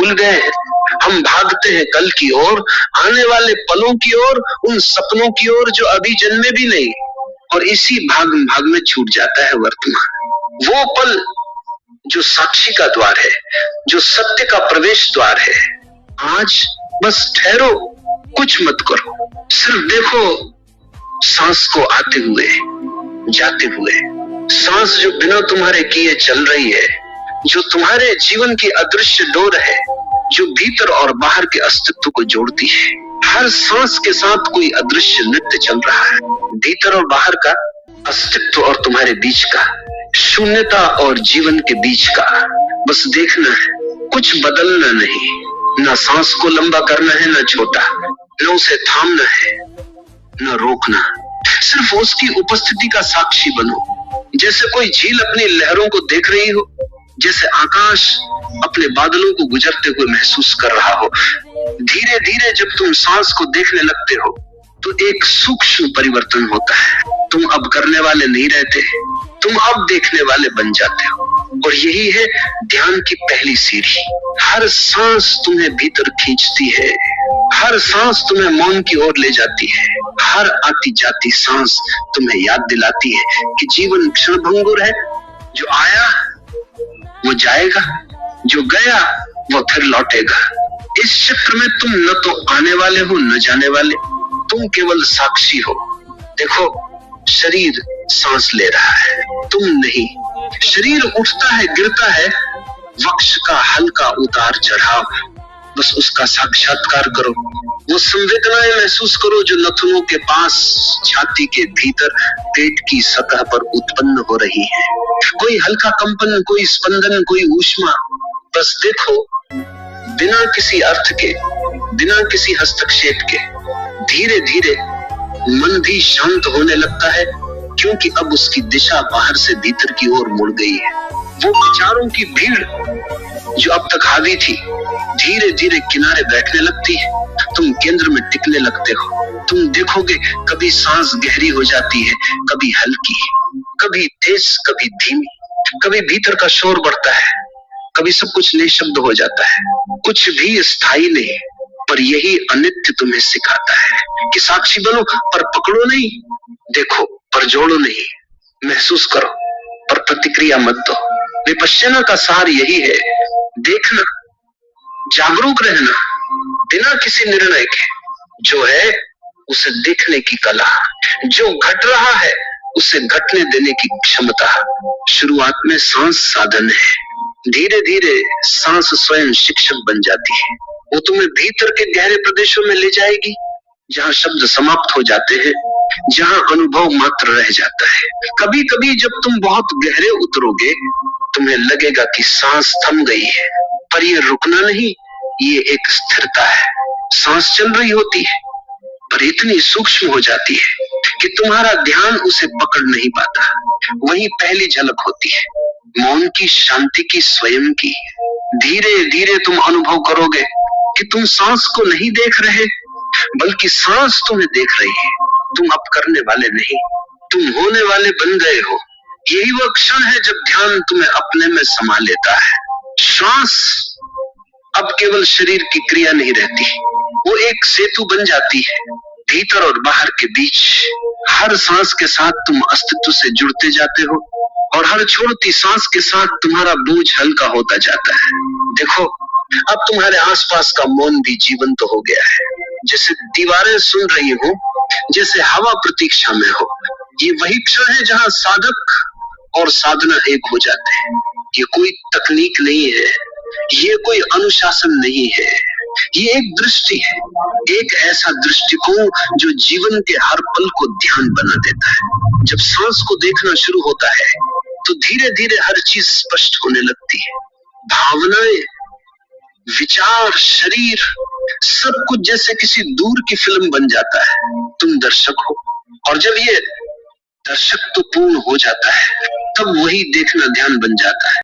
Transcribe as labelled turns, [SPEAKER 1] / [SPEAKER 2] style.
[SPEAKER 1] भूल गए हैं। हम भागते हैं कल की ओर, आने वाले पलों की ओर, उन सपनों की ओर जो अभी जन्मे भी नहीं, और इसी भाग भाग में छूट जाता है वर्तमान। वो पल जो साक्षी का द्वार है, जो सत्य का प्रवेश द्वार है। आज बस ठहरो, कुछ मत करो, सिर्फ देखो सांस को आते हुए, जाते हुए। सांस जो बिना तुम्हारे किए चल रही है, जो तुम्हारे जीवन की अदृश्य डोर है, जो भीतर और बाहर के अस्तित्व को जोड़ती है। हर सांस के साथ कोई अदृश्य नृत्य चल रहा है, भीतर और बाहर का, अस्तित्व और तुम्हारे बीच का, शून्यता और जीवन के बीच का। बस देखना है, कुछ बदलना नहीं। ना सांस को लंबा करना है, ना छोटा, न उसे थामना है, न रोकना। सिर्फ उसकी उपस्थिति का साक्षी बनो। जैसे कोई झील अपनी लहरों को देख रही हो, जैसे आकाश अपने बादलों को गुजरते हुए महसूस कर रहा हो। धीरे धीरे जब तुम सांस को देखने लगते हो तो एक सूक्ष्म परिवर्तन होता है। तुम अब करने वाले नहीं रहते, तुम अब देखने वाले बन जाते हो। और यही है ध्यान की पहली सीढ़ी। हर सांस तुम्हें भीतर खींचती है, हर सांस तुम्हें मौन की ओर ले जाती है। हर आती जाती सांस तुम्हें याद दिलाती है कि जीवन क्षणभंगुर है। जो आया वो जाएगा, जो गया वो फिर लौटेगा। इस चक्र में तुम न तो आने वाले हो, न जाने वाले, तुम केवल साक्षी हो। देखो, शरीर सांस ले रहा है, तुम नहीं। शरीर उठता है, गिरता है, वक्ष का हल्का उतार चढ़ाव, बस उसका साक्षात्कार करो। वो संवेदनाएं महसूस करो जो नथुनों के पास, छाती के भीतर, पेट की सतह पर उत्पन्न हो रही है। कोई हल्का कंपन, कोई स्पंदन, कोई ऊष्मा। बस देखो, बिना किसी अर्थ के, बिना किसी हस्तक्षेप के, धीरे धीरे मन भी शांत होने लगता है, क्योंकि अब उसकी दिशा बाहर से भीतर की ओर मुड़ गई है। वो विचारों की भीड़ जो अब तक हावी थी, धीरे धीरे किनारे बैठने लगती है। तुम केंद्र में टिकने लगते हो। तुम देखोगे, कभी सांस गहरी हो जाती है, कभी हल्की, कभी तेज, कभी धीमी, कभी भीतर का शोर बढ़ता है, कभी सब कुछ निशब्द हो जाता है। कुछ भी स्थायी नहीं, पर यही अनित्य तुम्हें सिखाता है कि साक्षी बनो, पर पकड़ो नहीं। देखो, पर जोड़ो नहीं। महसूस करो, पर प्रतिक्रिया मत दो। विपश्यना का सार यही है, देखना, जागरूक रहना, बिना किसी निर्णय के। जो है उसे देखने की कला, जो घट रहा है उसे घटने देने की क्षमता। शुरुआत में सांस साधन है, धीरे धीरे सांस स्वयं शिक्षक बन जाती है। वो तुम्हें भीतर के गहरे प्रदेशों में ले जाएगी, जहाँ शब्द समाप्त हो जाते हैं, जहाँ अनुभव मात्र रह जाता है। कभी कभी जब तुम बहुत गहरे उतरोगे, तुम्हें लगेगा कि सांस थम गई है, पर ये रुकना नहीं, ये एक स्थिरता है। सांस चल रही होती है, पर इतनी सूक्ष्म हो जाती है कि तुम्हारा ध्यान उसे पकड़ नहीं पाता। वही पहली झलक होती है, मौन की, शांति की, स्वयं की। धीरे धीरे तुम अनुभव करोगे कि तुम सांस को नहीं देख रहे, बल्कि सांस तुम्हें देख रही है। तुम अब करने वाले नहीं, तुम होने वाले बन गए हो। यही वो क्षण है जब ध्यान तुम्हें अपने में समा लेता है। श्वास अब केवल शरीर की क्रिया नहीं रहती, वो एक सेतु बन जाती है, भीतर और बाहर के बीच। हर सांस के साथ तुम अस्तित्व से जुड़ते जाते हो, और हर छोड़ती सांस के साथ तुम्हारा बोझ हल्का होता जाता है। देखो, अब तुम्हारे आसपास का मौन भी जीवंत हो गया है, जैसे दीवारें सुन रही हो, जैसे हवा प्रतीक्षा में हो। ये वही क्षण है जहाँ साधक और साधना एक हो जाते हैं। ये कोई तकनीक नहीं है, ये कोई अनुशासन नहीं है, ये एक दृष्टि है, एक ऐसा दृष्टिकोण जो जीवन के हर पल को ध्यान बना देता है। जब सांस को देखना शुरू होता है तो धीरे धीरे हर चीज स्पष्ट होने लगती है। भावनाएं, विचार, शरीर, सब कुछ जैसे किसी दूर की फिल्म बन जाता है। तुम दर्शक हो, और जब ये दर्शक तो पूर्ण हो जाता है, तब वही देखना ध्यान बन जाता है।